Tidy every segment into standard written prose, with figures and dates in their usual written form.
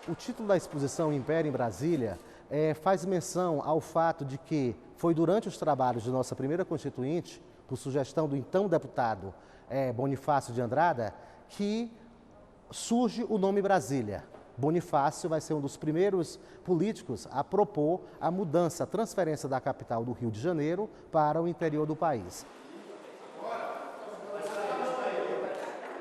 O título da exposição Império em Brasília faz menção ao fato de que foi durante os trabalhos de nossa primeira Constituinte, por sugestão do então deputado Bonifácio de Andrada, que surge o nome Brasília. Bonifácio vai ser um dos primeiros políticos a propor a mudança, a transferência da capital do Rio de Janeiro para o interior do país.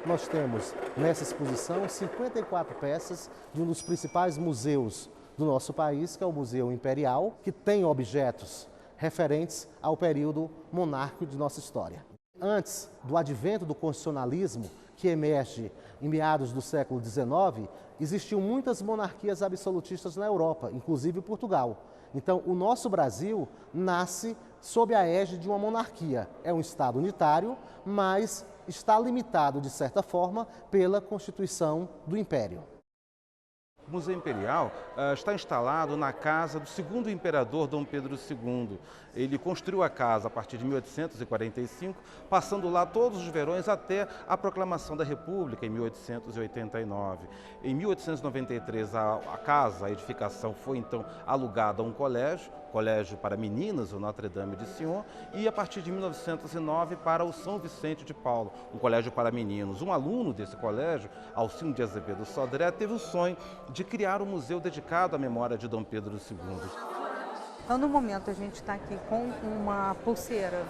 Nós temos nessa exposição 54 peças de um dos principais museus do nosso país, que é o Museu Imperial, que tem objetos referentes ao período monárquico de nossa história. Antes do advento do constitucionalismo, que emerge em meados do século XIX, existiam muitas monarquias absolutistas na Europa, inclusive Portugal. Então, o nosso Brasil nasce sob a égide de uma monarquia. É um Estado unitário, mas está limitado, de certa forma, pela Constituição do Império. O Museu Imperial está instalado na casa do segundo imperador Dom Pedro II. Ele construiu a casa a partir de 1845, passando lá todos os verões até a proclamação da República em 1889. Em 1893, a edificação foi então alugada a um colégio para meninas, o Notre-Dame de Sion, e a partir de 1909 para o São Vicente de Paulo, um colégio para meninos. Um aluno desse colégio, Alcino de Azevedo Sodré, teve o sonho de criar um museu dedicado à memória de Dom Pedro II. Então, no momento, a gente está aqui com uma pulseira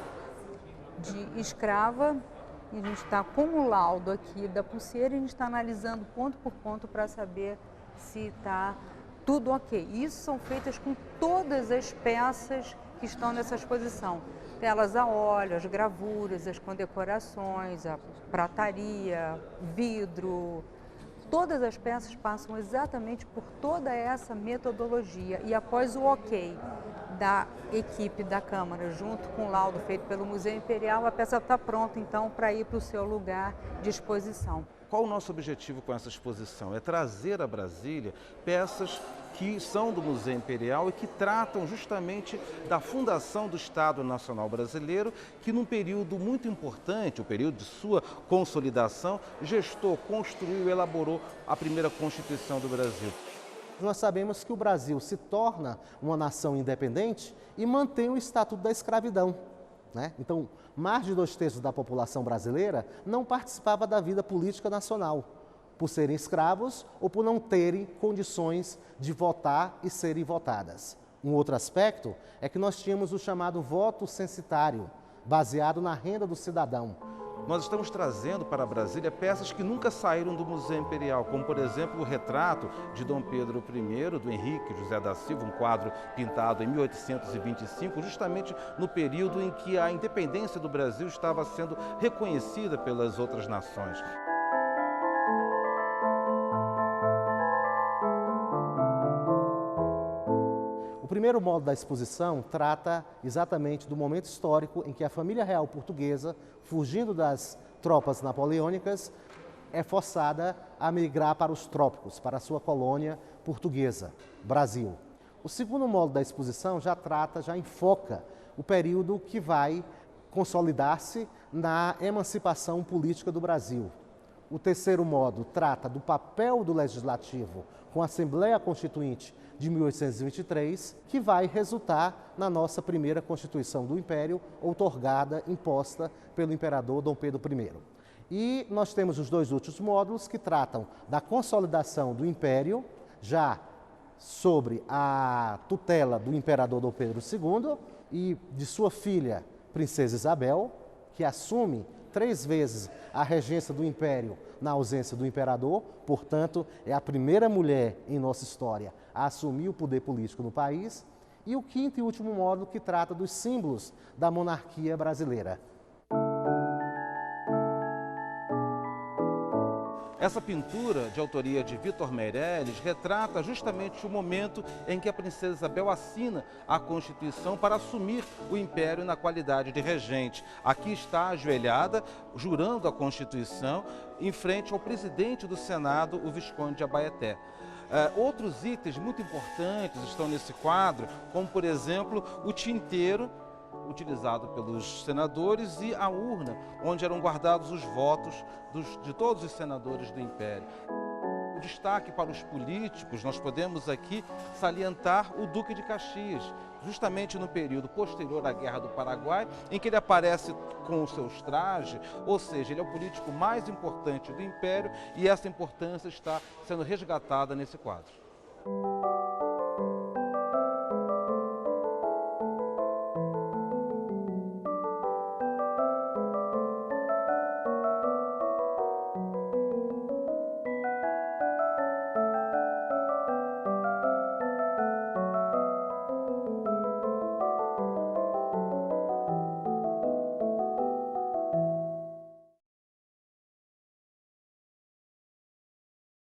de escrava, e a gente está com o laudo aqui da pulseira e a gente está analisando ponto por ponto para saber se está tudo ok. Isso são feitas com todas as peças que estão nessa exposição. Telas a óleo, as gravuras, as condecorações, a prataria, vidro. Todas as peças passam exatamente por toda essa metodologia e após o ok da equipe da Câmara, junto com o laudo feito pelo Museu Imperial, a peça está pronta então para ir para o seu lugar de exposição. Qual o nosso objetivo com essa exposição? É trazer a Brasília peças que são do Museu Imperial e que tratam justamente da fundação do Estado Nacional Brasileiro, que num período muito importante, o período de sua consolidação, gestou, construiu e elaborou a primeira Constituição do Brasil. Nós sabemos que o Brasil se torna uma nação independente e mantém o Estatuto da Escravidão. Então, mais de 2/3 da população brasileira não participava da vida política nacional, por serem escravos ou por não terem condições de votar e serem votadas. Um outro aspecto é que nós tínhamos o chamado voto censitário, baseado na renda do cidadão. Nós estamos trazendo para Brasília peças que nunca saíram do Museu Imperial, como, por exemplo, o retrato de Dom Pedro I, do Henrique José da Silva, um quadro pintado em 1825, justamente no período em que a independência do Brasil estava sendo reconhecida pelas outras nações. O primeiro módulo da exposição trata exatamente do momento histórico em que a família real portuguesa, fugindo das tropas napoleônicas, é forçada a migrar para os trópicos, para a sua colônia portuguesa, Brasil. O segundo módulo da exposição já enfoca o período que vai consolidar-se na emancipação política do Brasil. O terceiro módulo trata do papel do Legislativo com a Assembleia Constituinte de 1823, que vai resultar na nossa primeira Constituição do Império, outorgada, imposta pelo imperador Dom Pedro I. E nós temos os dois últimos módulos que tratam da consolidação do Império, já sobre a tutela do imperador Dom Pedro II e de sua filha, Princesa Isabel, que assume 3 vezes a regência do Império na ausência do imperador, portanto, é a primeira mulher em nossa história a assumir o poder político no país. E o quinto e último módulo que trata dos símbolos da monarquia brasileira. Essa pintura, de autoria de Vitor Meirelles, retrata justamente o momento em que a princesa Isabel assina a Constituição para assumir o Império na qualidade de regente. Aqui está ajoelhada, jurando a Constituição, em frente ao presidente do Senado, o Visconde de Abaeté. Outros itens muito importantes estão nesse quadro, como, por exemplo, o tinteiro utilizado pelos senadores e a urna, onde eram guardados os votos de todos os senadores do Império. destaque para os políticos, nós podemos aqui salientar o Duque de Caxias, justamente no período posterior à Guerra do Paraguai, em que ele aparece com os seus trajes, ou seja, ele é o político mais importante do Império e essa importância está sendo resgatada nesse quadro.